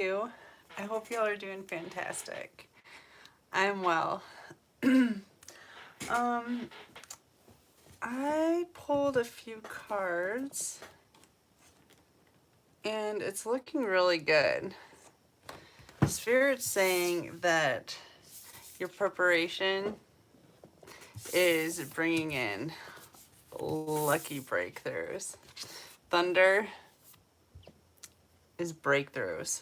you? I hope y'all are doing fantastic. I'm well. um, I pulled a few cards and it's looking really good. Spirit's saying that your preparation is bringing in lucky breakthroughs. Thunder is breakthroughs.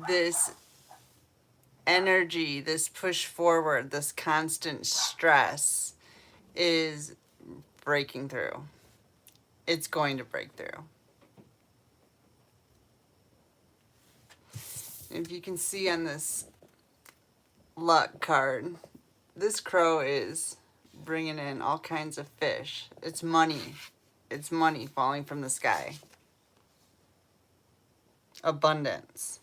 This energy, this push forward, this constant stress is breaking through. It's going to break through. If you can see on this luck card, this crow is bringing in all kinds of fish. It's money. It's money falling from the sky. Abundance.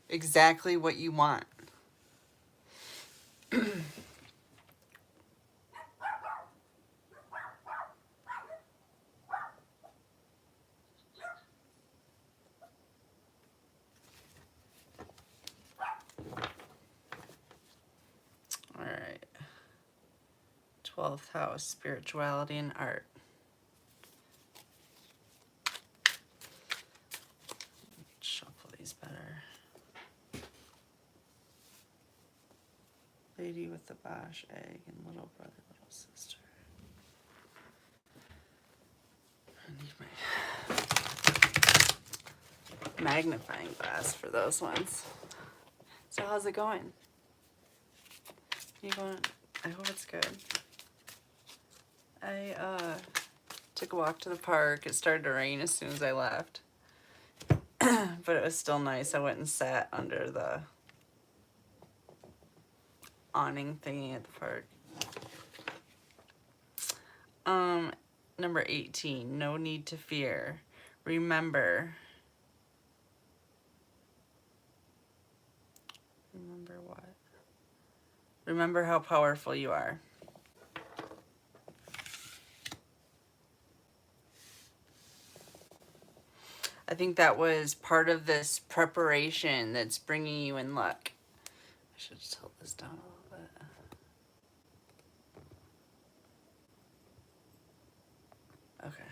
Exactly what you want. All right. 12th house, spirituality and art. Shuffle these better. Lady with the Bosch egg and little brother, little sister. I need my magnifying glass for those ones. So how's it going? You going? I hope it's good. I took a walk to the park. It started to rain as soon as I left. But it was still nice. I went and sat under the awning thingy at the park. Number 18, no need to fear. Remember what? Remember how powerful you are. I think that was part of this preparation that's bringing you in luck. I should tilt this down a little bit. Okay.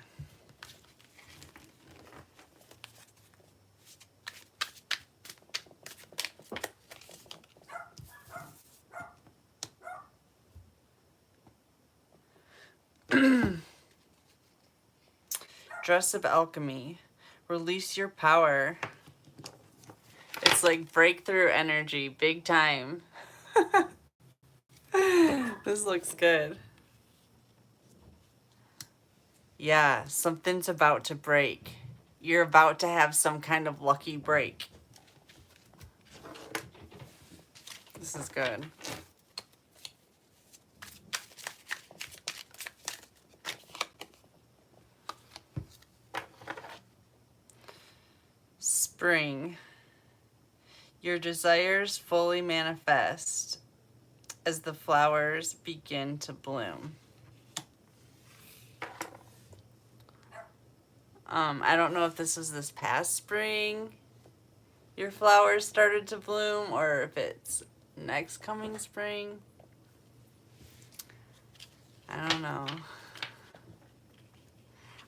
Dress of alchemy. Release your power. It's like breakthrough energy, big time. This looks good. Yeah, something's about to break. You're about to have some kind of lucky break. This is good. Spring. Your desires fully manifest as the flowers begin to bloom. I don't know if this was this past spring your flowers started to bloom or if it's next coming spring. I don't know.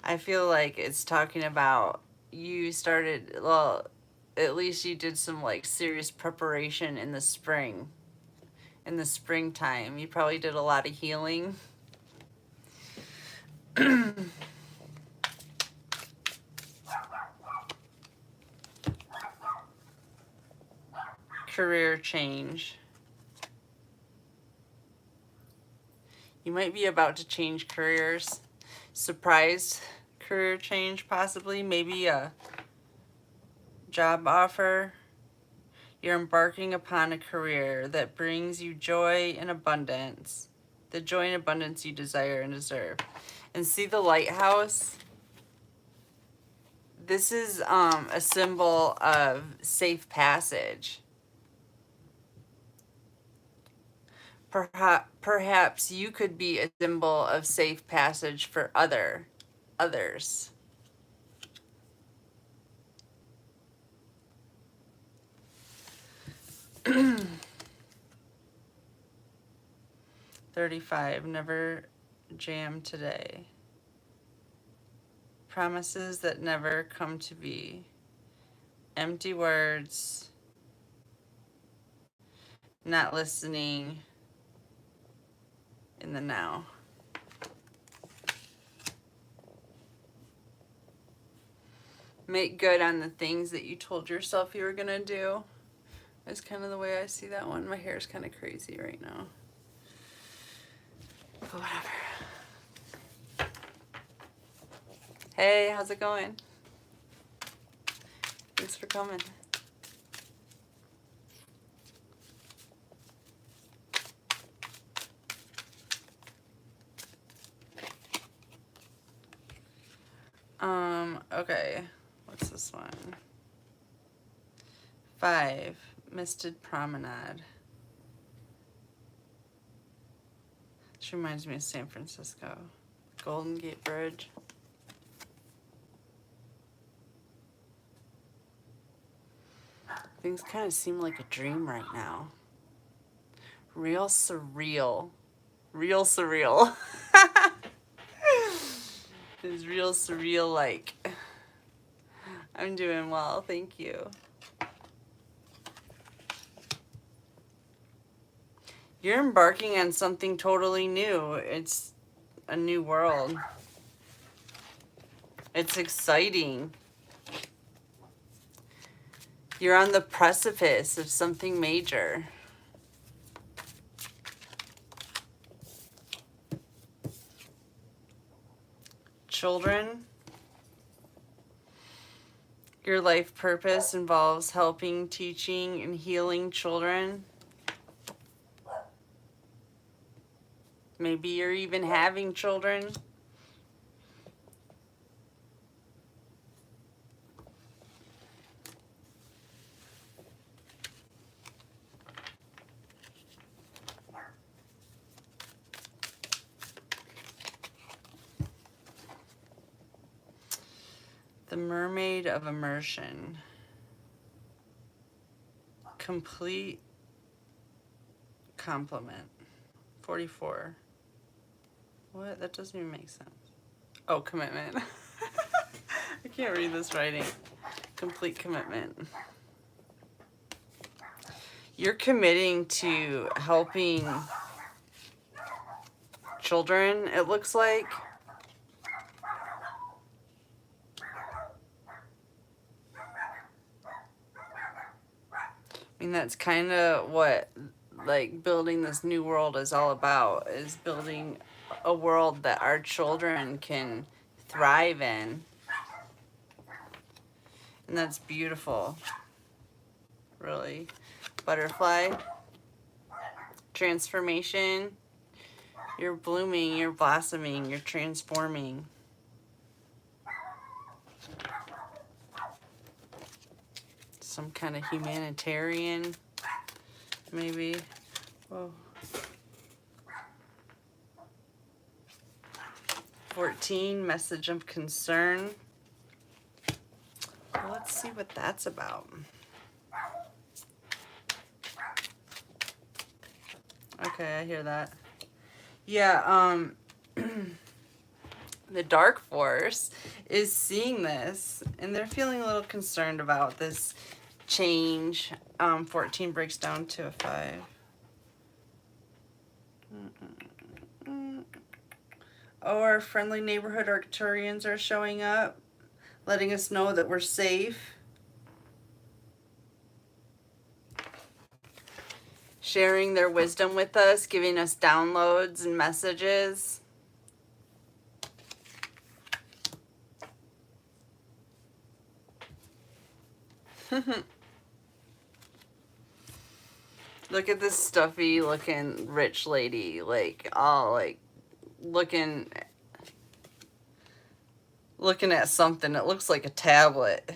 I feel like it's talking about you started, well, at least you did some like serious preparation in the spring. In the springtime, you probably did a lot of healing. Career change. You might be about to change careers. Surprise career change, possibly. Maybe a job offer. You're embarking upon a career that brings you joy and abundance. The joy and abundance you desire and deserve. And see the lighthouse? This is a symbol of safe passage. Perhaps you could be a symbol of safe passage for others. 35. Never jam today. Promises that never come to be. Empty words. Not listening in the now. Make good on the things that you told yourself you were going to do. That's kind of the way I see that one. My hair is kind of crazy right now. But whatever. Hey, how's it going? Thanks for coming. Okay. What's this one? 5. Misted Promenade. This reminds me of San Francisco. Golden Gate Bridge. Things kind of seem like a dream right now. Real surreal. Real surreal. It's real surreal, like. I'm doing well, thank you. You're embarking on something totally new. It's a new world. It's exciting. You're on the precipice of something major. Children. Your life purpose involves helping, teaching, and healing children. Maybe you're even having children. The Mermaid of Immersion. Complete compliment. 44. What? That doesn't even make sense. Oh, commitment. I can't read this writing. Complete commitment. You're committing to helping children, it looks like. I mean, that's kind of what, like, building this new world is all about, is building a world that our children can thrive in. And that's beautiful. Really. Butterfly. Transformation. You're blooming, you're blossoming, you're transforming. Some kind of humanitarian, maybe. Whoa. 14, message of concern. Well, let's see what that's about. Okay, I hear that. Yeah, the Dark Force is seeing this, and they're feeling a little concerned about this change. 14 breaks down to a 5. Oh, our friendly neighborhood Arcturians are showing up, letting us know that we're safe. Sharing their wisdom with us, giving us downloads and messages. Look at this stuffy looking rich lady, like all like looking at something. It looks like a tablet.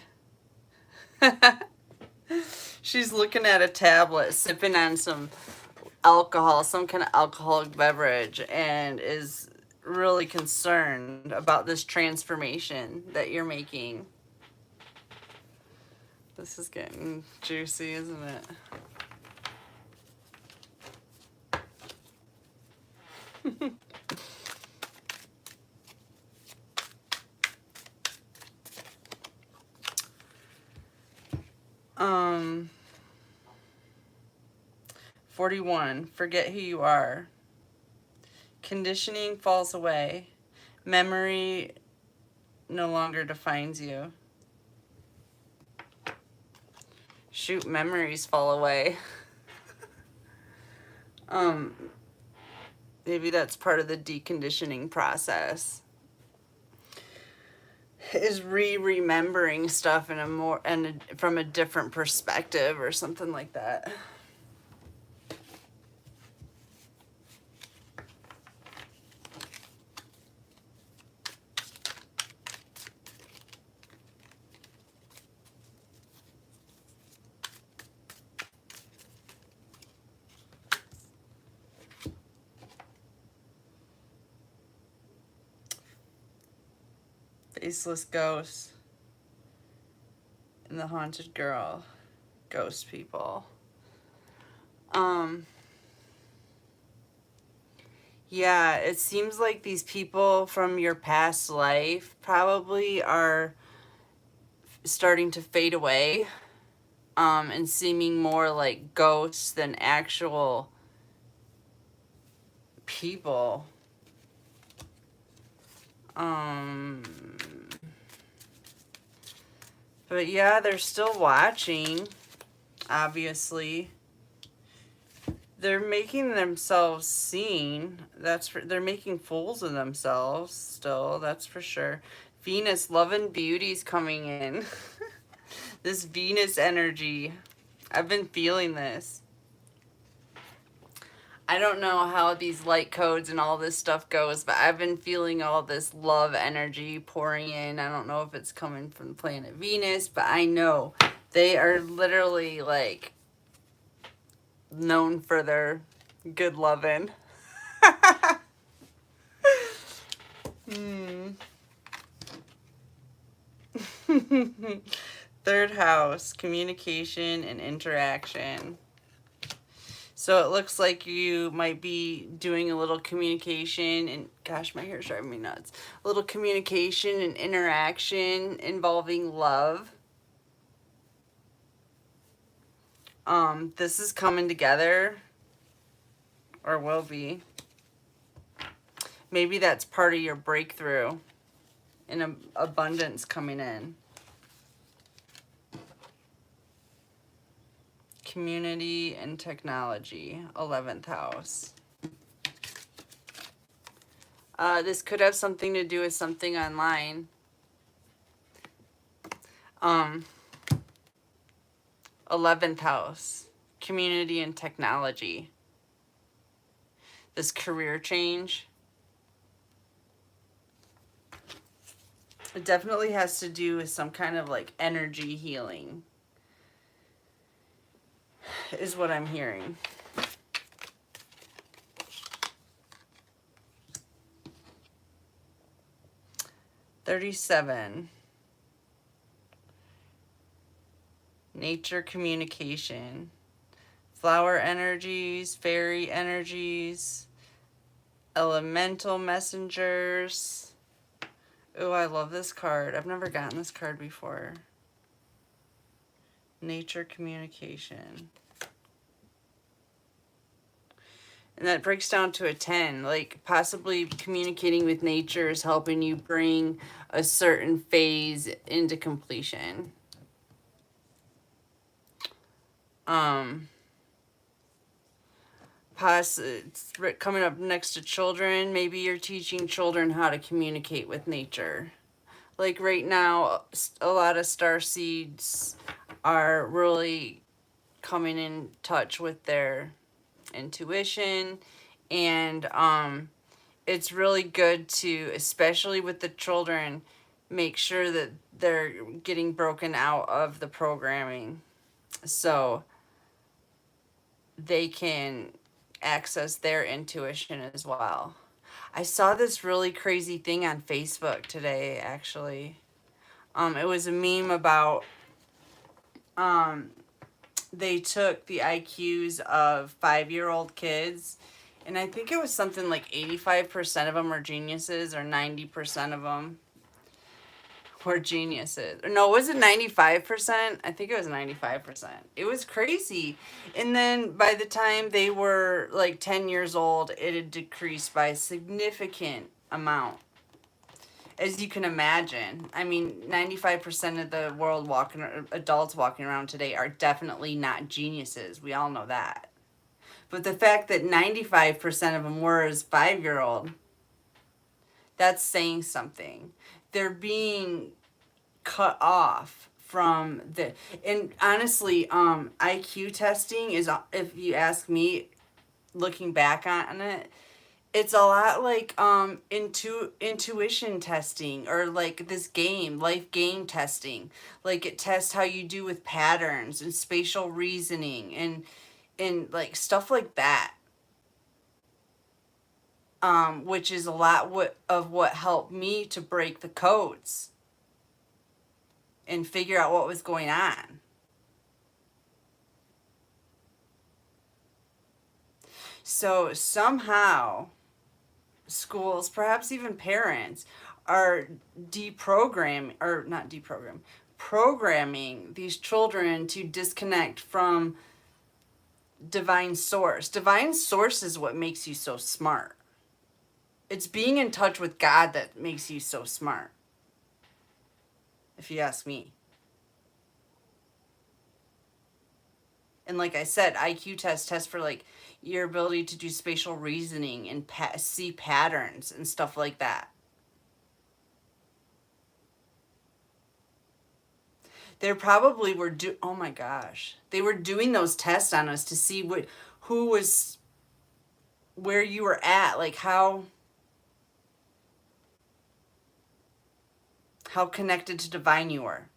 She's looking at a tablet, sipping on some alcohol, some kind of alcoholic beverage, and is really concerned about this transformation that you're making. This is getting juicy, isn't it? 41, forget who you are. Conditioning falls away. Memory no longer defines you. Shoot, memories fall away. Maybe that's part of the deconditioning process. Is remembering stuff in a more and from a different perspective or something like that. Faceless ghosts and the haunted girl. Ghost people. Yeah, it seems like these people from your past life probably are starting to fade away, and seeming more like ghosts than actual people. But yeah, they're still watching, obviously. They're making themselves seen. They're making fools of themselves still, that's for sure. Venus, love and beauty's coming in. This Venus energy. I've been feeling this. I don't know how these light codes and all this stuff goes, but I've been feeling all this love energy pouring in. I don't know if it's coming from the planet Venus, but I know they are literally like known for their good loving. Third house, communication and interaction. So it looks like you might be doing a little communication and, gosh, my hair's driving me nuts. A little communication and interaction involving love. This is coming together, or will be. Maybe that's part of your breakthrough and abundance coming in. Community and technology, 11th house. This could have something to do with something online. 11th house, community and technology. This career change. It definitely has to do with some kind of like energy healing, is what I'm hearing. $37. Nature communication. Flower energies, fairy energies, elemental messengers. Oh, I love this card. I've never gotten this card before. Nature communication. And that breaks down to a 10. Like, possibly communicating with nature is helping you bring a certain phase into completion. It's coming up next to children. Maybe you're teaching children how to communicate with nature. Like right now, a lot of starseeds are really coming in touch with their intuition, and it's really good to, especially with the children, make sure that they're getting broken out of the programming so they can access their intuition as well. I saw this really crazy thing on Facebook today, actually. It was a meme about they took the IQs of 5-year-old kids, and I think it was something like 85% of them are geniuses, or 90% of them were geniuses. Or no, was it 95%? I think it was 95%. It was crazy. And then by the time they were like 10 years old, it had decreased by a significant amount. As you can imagine, I mean, 95% of the world adults walking around today are definitely not geniuses. We all know that. But the fact that 95% of them were as 5-year-old, that's saying something. They're being cut off from the, and honestly, IQ testing is, if you ask me, looking back on it, it's a lot like intuition testing, or like this game, life game testing. Like it tests how you do with patterns and spatial reasoning and like stuff like that. Which is a lot of what helped me to break the codes and figure out what was going on. So somehow schools, perhaps even parents, are programming these children to disconnect from divine source. Divine source is what makes you so smart. It's being in touch with God that makes you so smart, if you ask me. And like I said, IQ test for like your ability to do spatial reasoning and see patterns and stuff like that. They probably were oh my gosh. They were doing those tests on us to see who was, where you were at, like how connected to divine you were.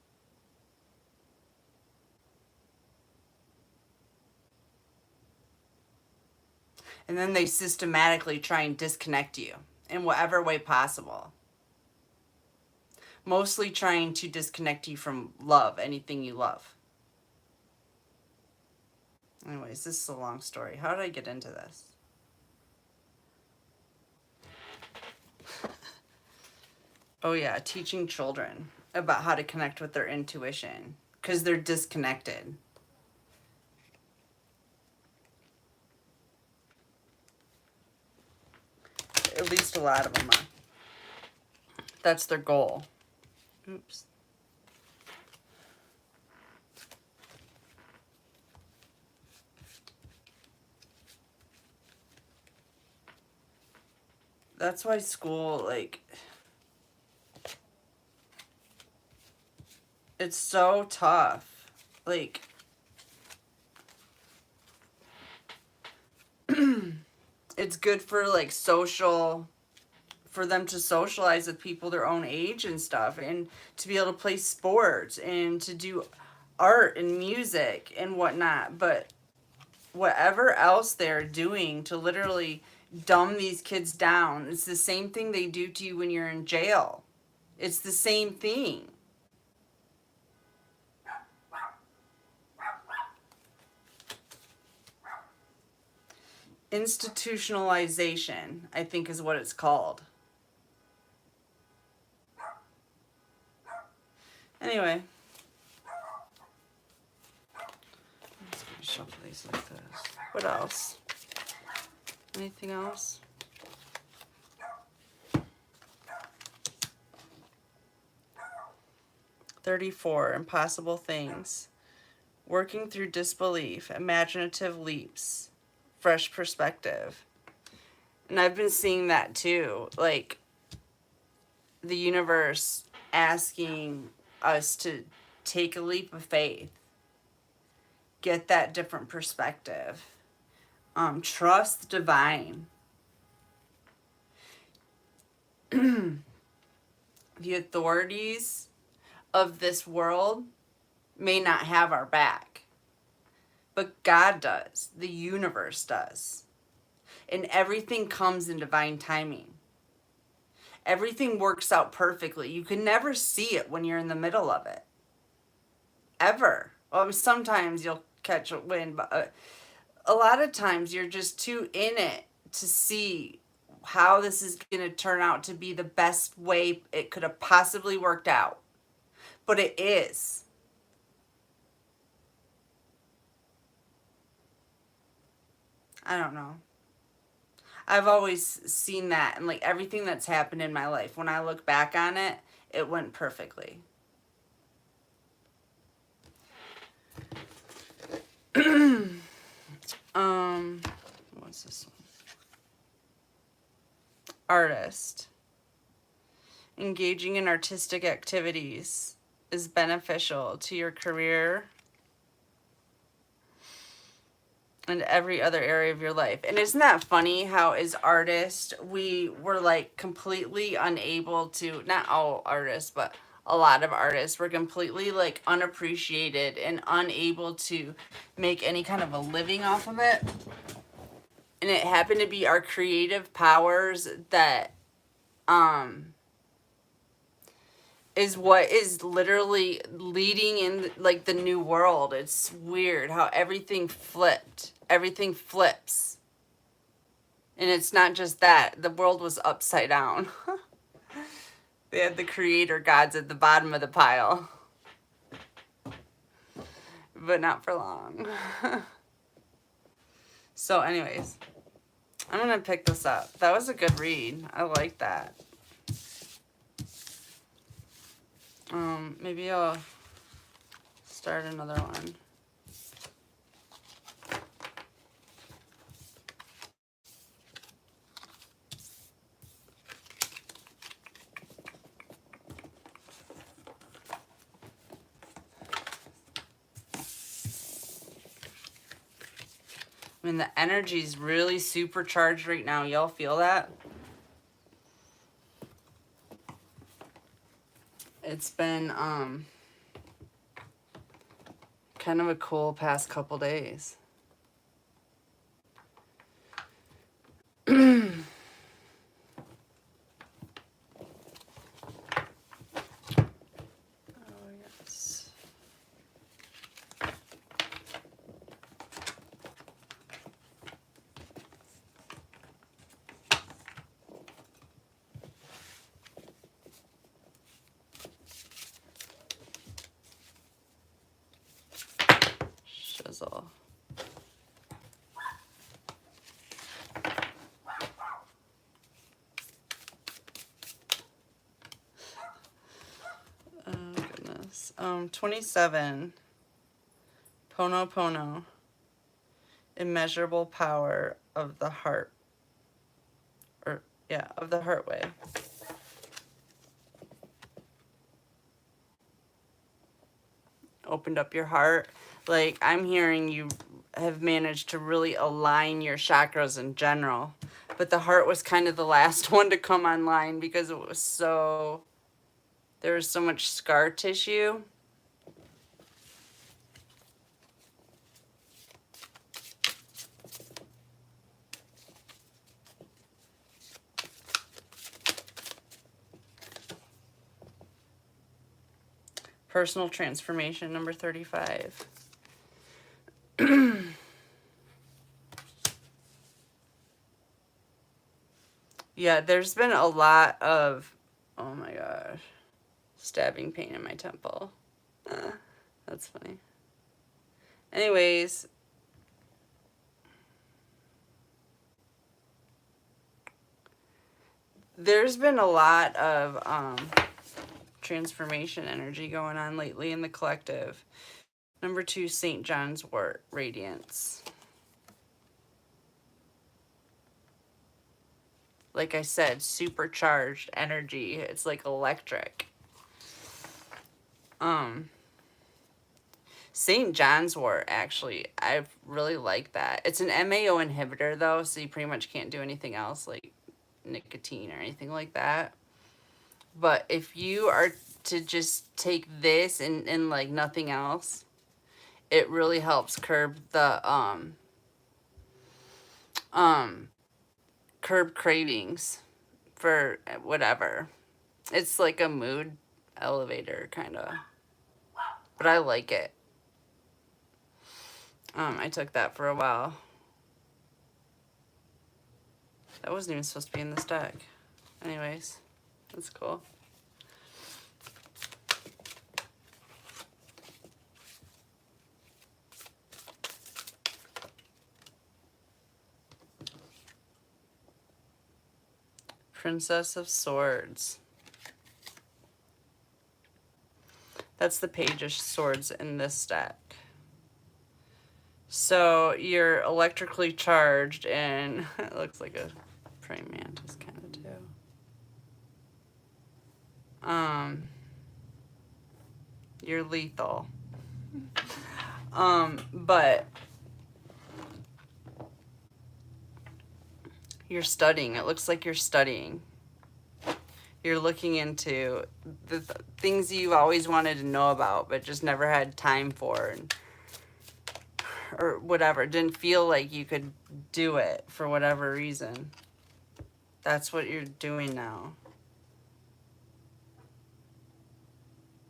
And then they systematically try and disconnect you in whatever way possible. Mostly trying to disconnect you from love, anything you love. Anyways, this is a long story. How did I get into this? Oh yeah, teaching children about how to connect with their intuition, because they're disconnected. At least a lot of them are. That's their goal. Oops. That's why school, like, it's so tough. Like, it's good for like for them to socialize with people their own age and stuff, and to be able to play sports and to do art and music and whatnot. But whatever else they're doing to literally dumb these kids down, it's the same thing they do to you when you're in jail. It's the same thing. Institutionalization, I think, is what it's called. Anyway, let's shuffle these like this. What else? Anything else? $34, impossible things. Working through disbelief, imaginative leaps, fresh perspective. And I've been seeing that too. Like, the universe asking us to take a leap of faith, get that different perspective, trust the divine. The authorities of this world may not have our back, but God does. The universe does. And everything comes in divine timing. Everything works out perfectly. You can never see it when you're in the middle of it. Ever. Well, I mean, sometimes you'll catch a wind, but a lot of times you're just too in it to see how this is going to turn out to be the best way it could have possibly worked out. But it is. I don't know. I've always seen that, and like everything that's happened in my life, when I look back on it, it went perfectly. What's this one? Artist. Engaging in artistic activities is beneficial to your career and every other area of your life. And isn't that funny how as artists, we were like completely unable to, not all artists, but a lot of artists were completely like unappreciated and unable to make any kind of a living off of it. And it happened to be our creative powers that is what is literally leading in like the new world. It's weird how everything flipped. Everything flips. And it's not just that. The world was upside down. They had the creator gods at the bottom of the pile. But not for long. So anyways, I'm going to pick this up. That was a good read. I like that. Maybe I'll start another one. I mean, the energy's really supercharged right now. Y'all feel that? It's been kind of a cool past couple days. Shizzle. Oh goodness. 27. Pono Pono. Immeasurable power of the heart. Or yeah, of the heart way. Opened up your heart. Like, I'm hearing you have managed to really align your chakras in general. But the heart was kind of the last one to come online because it was so... There was so much scar tissue. Personal transformation, number 35. Yeah, there's been a lot of, oh my gosh, stabbing pain in my temple. That's funny. Anyways, there's been a lot of transformation energy going on lately in the collective. Number 2, St. John's Wort, Radiance. Like I said, supercharged energy. It's like electric. St. John's Wort, actually, I really like that. It's an MAO inhibitor, though, so you pretty much can't do anything else, like nicotine or anything like that. But if you are to just take this and like nothing else, it really helps curb the curb cravings for whatever. It's like a mood elevator, kind of. But I like it. I took that for a while. That wasn't even supposed to be in this deck. Anyways, that's cool. Princess of Swords. That's the Page of Swords in this deck. So you're electrically charged, and it looks like a praying mantis kind of too. You're lethal. But you're studying. It looks like you're studying. You're looking into the things you've always wanted to know about, but just never had time for, or whatever. Didn't feel like you could do it for whatever reason. That's what you're doing now.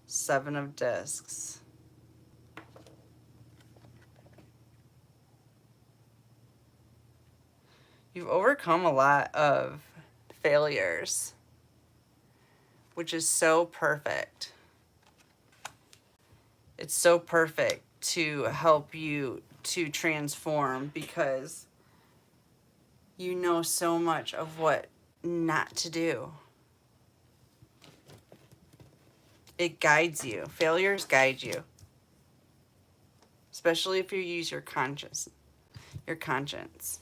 7 of Discs. You've overcome a lot of failures, which is so perfect. It's so perfect to help you to transform, because you know so much of what not to do. It guides you. Failures guide you. Especially if you use your conscience. Your conscience.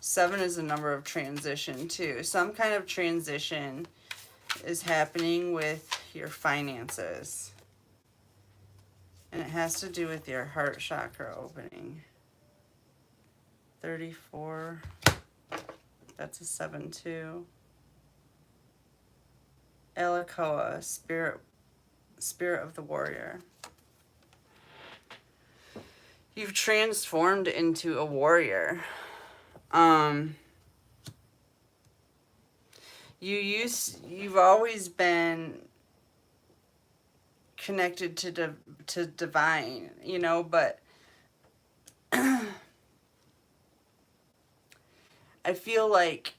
Seven is a number of transition too. Some kind of transition is happening with your finances. And it has to do with your heart chakra opening. 34. That's a 7 too. Alakoa, spirit of the warrior. You've transformed into a warrior. You've always been connected to divine, you know, but I feel like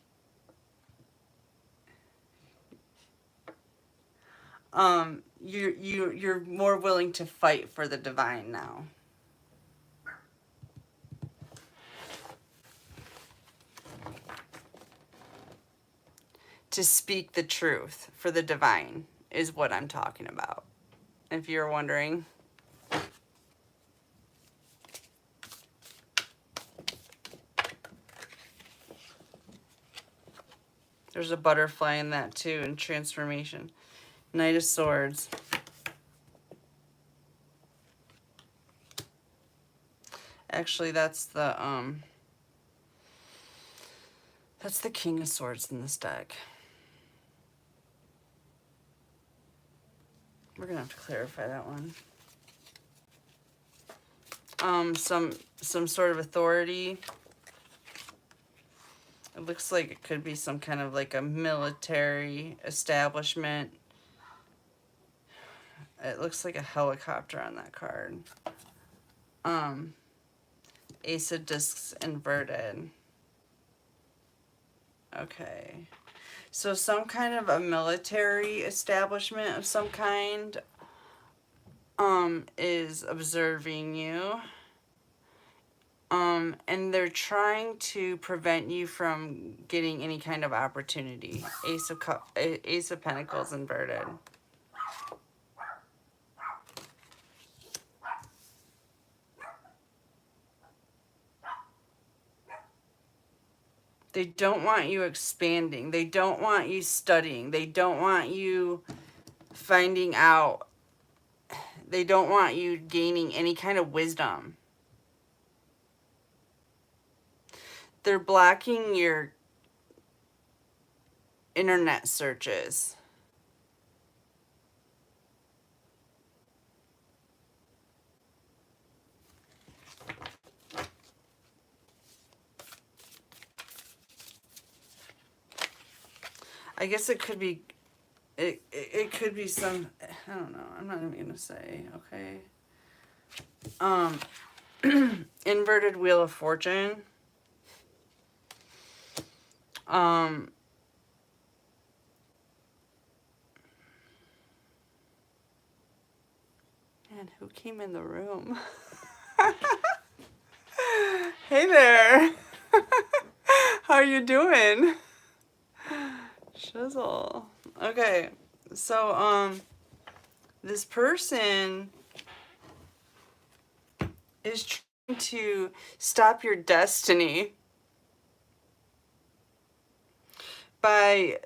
you're more willing to fight for the divine now. To speak the truth for the divine is what I'm talking about, if you're wondering. There's a butterfly in that too, in transformation. Knight of Swords. Actually, that's the King of Swords in this deck. We're gonna have to clarify that one. Some sort of authority. It looks like it could be some kind of like a military establishment. It looks like a helicopter on that card. Ace of Discs inverted. Okay. So some kind of a military establishment of some kind is observing you. And they're trying to prevent you from getting any kind of opportunity. Ace of Pentacles inverted. They don't want you expanding. They don't want you studying. They don't want you finding out. They don't want you gaining any kind of wisdom. They're blocking your internet searches. I guess it could be, it could be some, I don't know. I'm not even going to say, okay. Inverted Wheel of Fortune. Man, who came in the room? Hey there. How you doing? Shizzle. Okay. So, this person is trying to stop your destiny by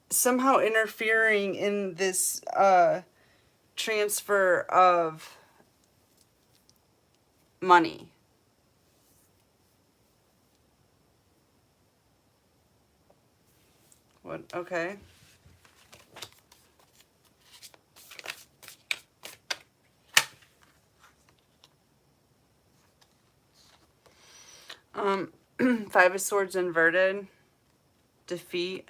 somehow interfering in this transfer of money. What? Okay. Five of Swords inverted. Defeat.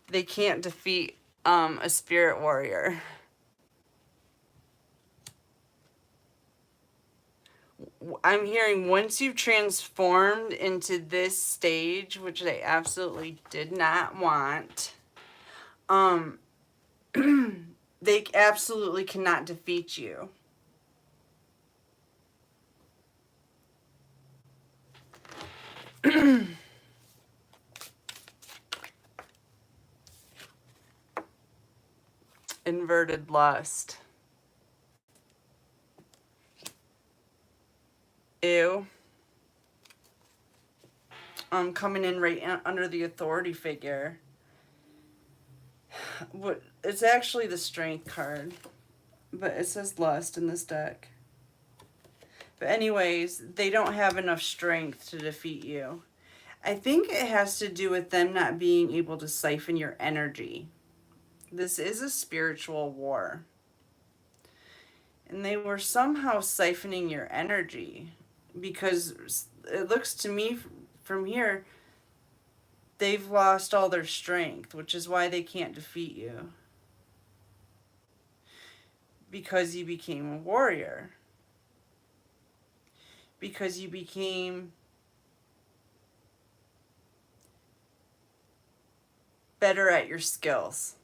They can't defeat a spirit warrior. I'm hearing once you've transformed into this stage, which they absolutely did not want, they absolutely cannot defeat you. Inverted lust. Ew. Coming in right under the authority figure. What? It's actually the strength card, but it says lust in this deck. But anyways, they don't have enough strength to defeat you. I think it has to do with them not being able to siphon your energy. This is a spiritual war. And they were somehow siphoning your energy, because it looks to me from here, they've lost all their strength, which is why they can't defeat you. Because you became a warrior. Because you became better at your skills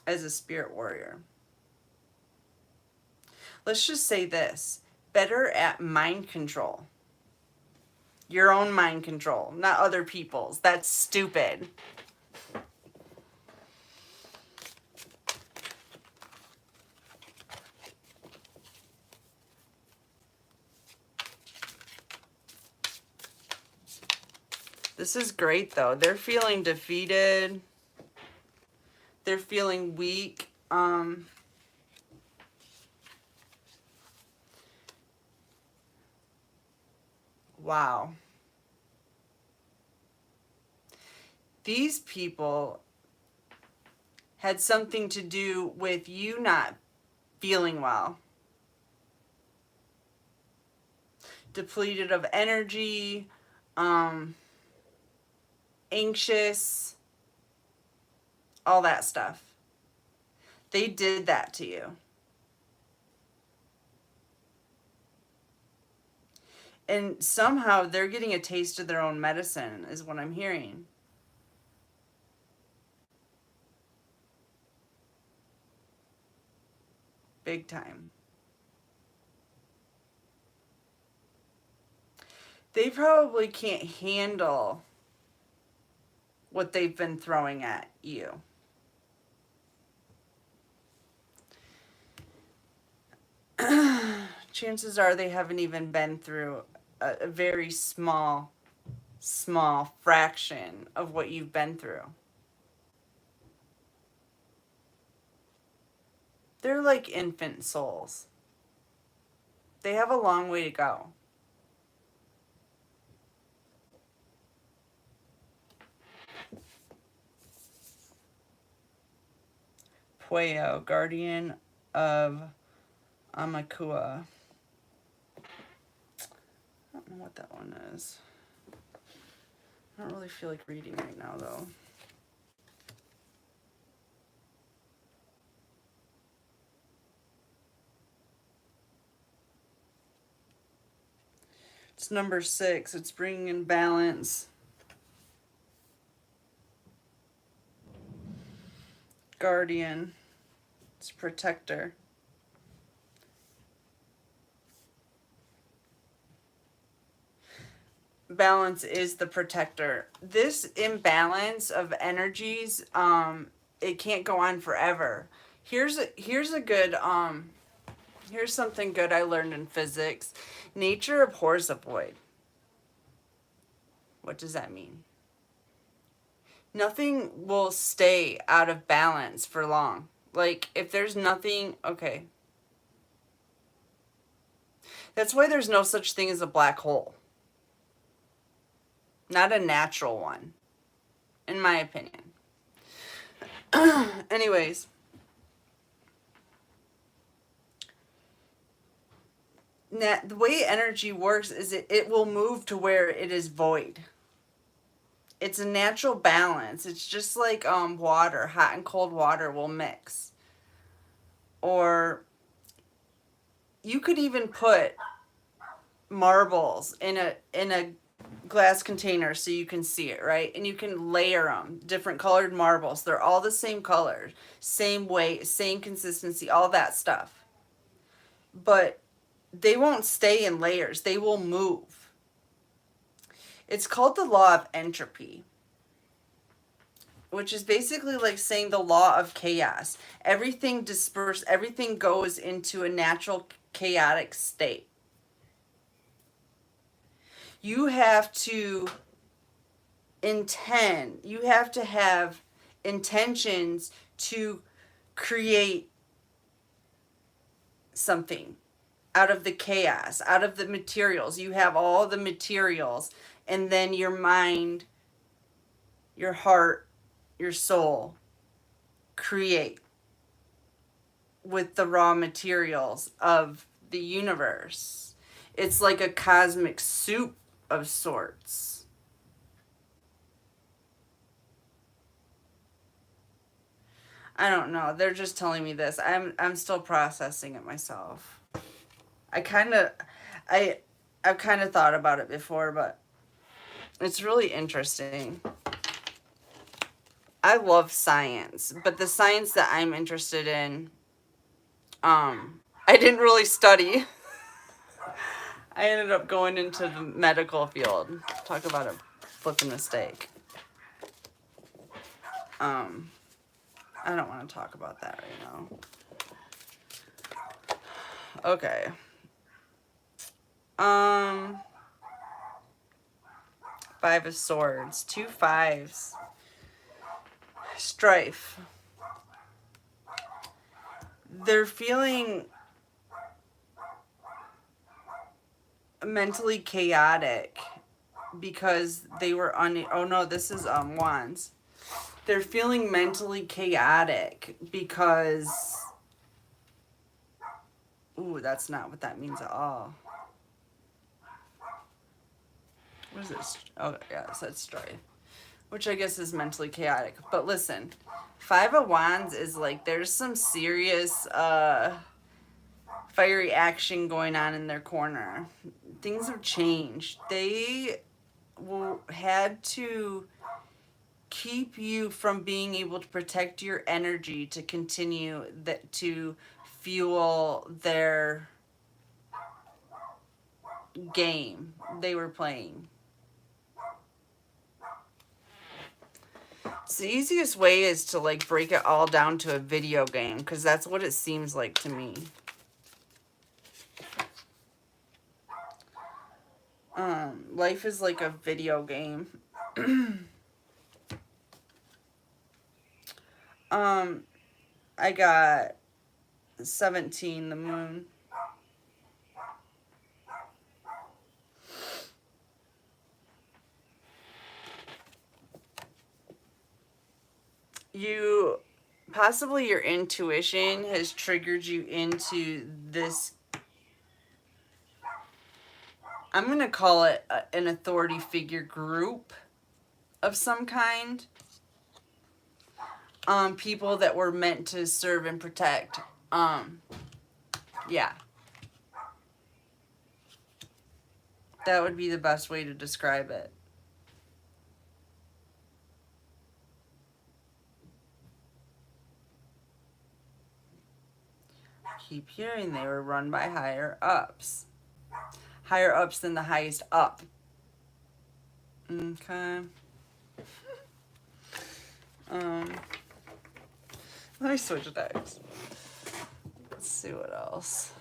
as a spirit warrior. Let's just say this: better at mind control. Your own mind control, not other people's. That's stupid. This is great, though. They're feeling defeated. They're feeling weak. Wow. These people had something to do with you not feeling well. Depleted of energy, anxious, all that stuff. They did that to you. And somehow they're getting a taste of their own medicine, is what I'm hearing. Big time. They probably can't handle what they've been throwing at you. Chances are they haven't even been through a very small fraction of what you've been through. They're like infant souls. They have a long way to go. Pueo, guardian of Amakua. I don't know what that one is. I don't really feel like reading right now, though. It's number 6. It's bringing in balance. Guardian. It's protector. Balance is the protector. This imbalance of energies, it can't go on forever. Here's a good here's something good I learned in physics. Nature abhors a void. What does that mean? Nothing will stay out of balance for long. Like, if there's nothing, okay. That's why there's no such thing as a black hole. Not a natural one, in my opinion. Anyways. The way energy works is it will move to where it is void. It's a natural balance. It's just like water. Hot and cold water will mix. Or you could even put marbles in a glass container so you can see it, right? And you can layer them, different colored marbles. They're all the same color, same weight, same consistency, all that stuff. But they won't stay in layers. They will move. It's called the law of entropy, which is basically like saying the law of chaos. Everything disperses, everything goes into a natural chaotic state. You have to you have to have intentions to create something out of the chaos, out of the materials. You have all the materials, and then your mind, your heart, your soul create with the raw materials of the universe. It's like a cosmic soup of sorts. I don't know. They're just telling me this. I'm still processing it myself. I've kind of thought about it before, but it's really interesting. I love science, but the science that I'm interested in, I didn't really study. I ended up going into the medical field. Talk about a flipping mistake. I don't want to talk about that right now. Okay. 5 of Swords. 2 5s. Strife. They're feeling mentally chaotic because they were oh no, this is Wands. They're feeling mentally chaotic because ooh, that's not what that means at all. What is this? Oh yeah, it says strife, which I guess is mentally chaotic. But listen, 5 of Wands is like there's some serious fiery action going on in their corner. Things have changed. They had to keep you from being able to protect your energy to continue to fuel their game they were playing. So the easiest way is to like break it all down to a video game, because that's what it seems like to me. Life is like a video game. I got 17, the moon. Possibly your intuition has triggered you into this, I'm going to call it an authority figure group of some kind. People that were meant to serve and protect. Yeah. That would be the best way to describe it. Keep hearing they were run by higher ups. Higher ups than the highest up. Okay. Let me switch decks. Let's see what else.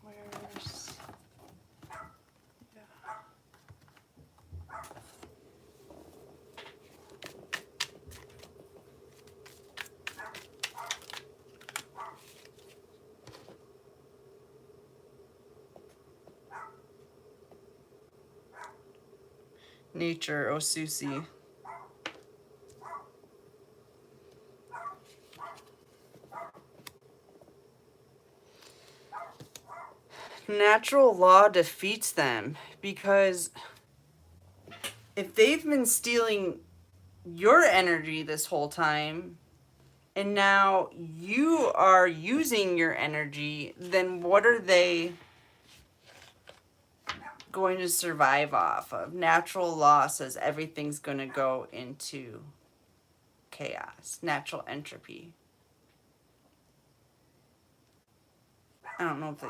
Where's... Yeah. Nature, Osusi. Natural law defeats them because if they've been stealing your energy this whole time and now you are using your energy, then what are they going to survive off of? Natural law says everything's going to go into chaos, natural entropy. I don't know if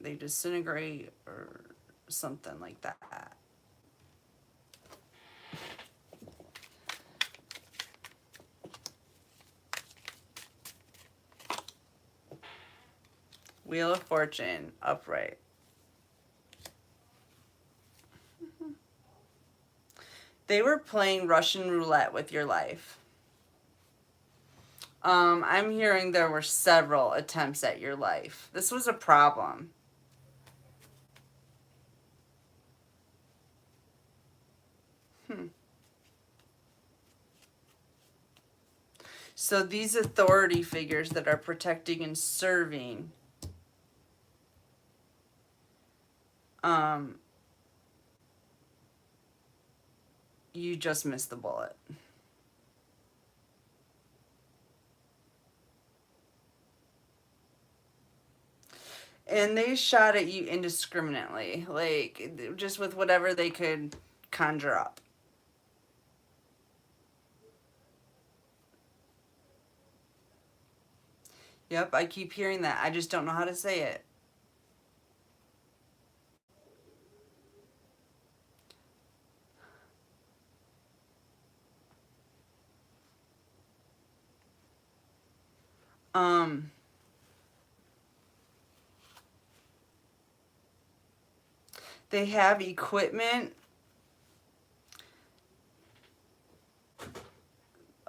they disintegrate or something like that. Wheel of Fortune, upright. They were playing Russian roulette with your life. I'm hearing there were several attempts at your life. This was a problem. So these authority figures that are protecting and serving, you just missed the bullet. And they shot at you indiscriminately, like just with whatever they could conjure up. Yep, I keep hearing that. I just don't know how to say it. They have equipment.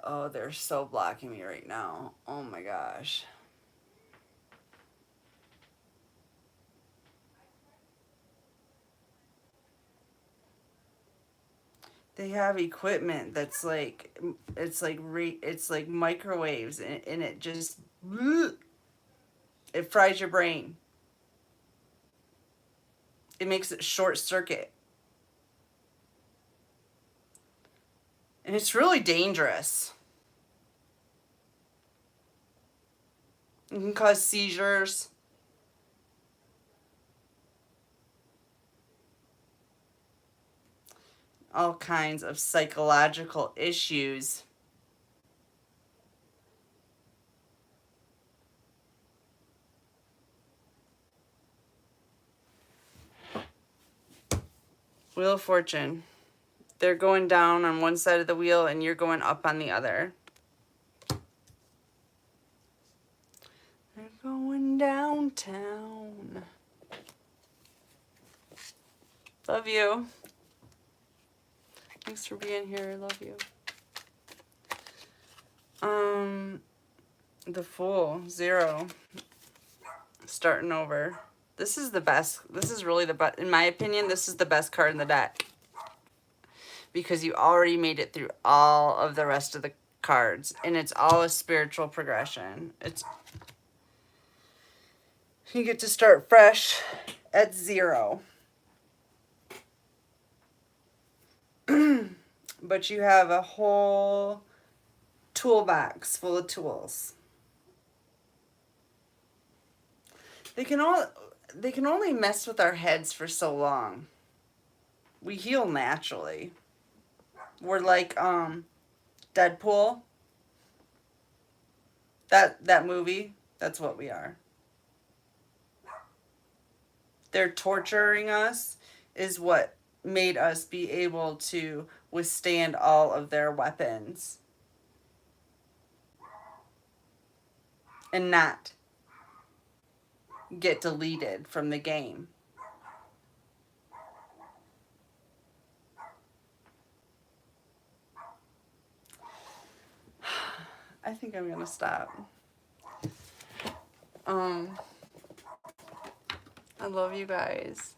Oh, they're so blocking me right now. Oh my gosh. They have equipment that's like, it's like microwaves and it just, it fries your brain. It makes it short circuit. And it's really dangerous. It can cause seizures. All kinds of psychological issues. Wheel of Fortune. They're going down on one side of the wheel and you're going up on the other. They're going downtown. Love you. Thanks for being here. I love you. The Fool. 0. Starting over. This is the best. This is really the best. In my opinion, this is the best card in the deck. because you already made it through all of the rest of the cards, and it's all a spiritual progression. You get to start fresh at 0. But you have a whole toolbox full of tools. They can only mess with our heads for so long. We heal naturally. We're like Deadpool. That movie, that's what we are. They're torturing us is what made us be able to withstand all of their weapons and not get deleted from the game. I think I'm gonna stop. I love you guys.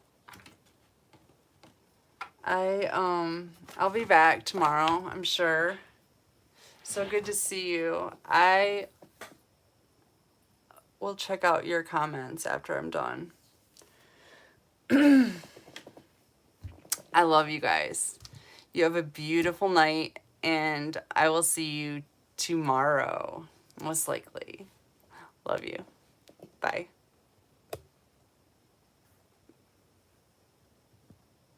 I'll be back tomorrow, I'm sure. So good to see you. I will check out your comments after I'm done. I love you guys. You have a beautiful night, and I will see you tomorrow, most likely. Love you. Bye.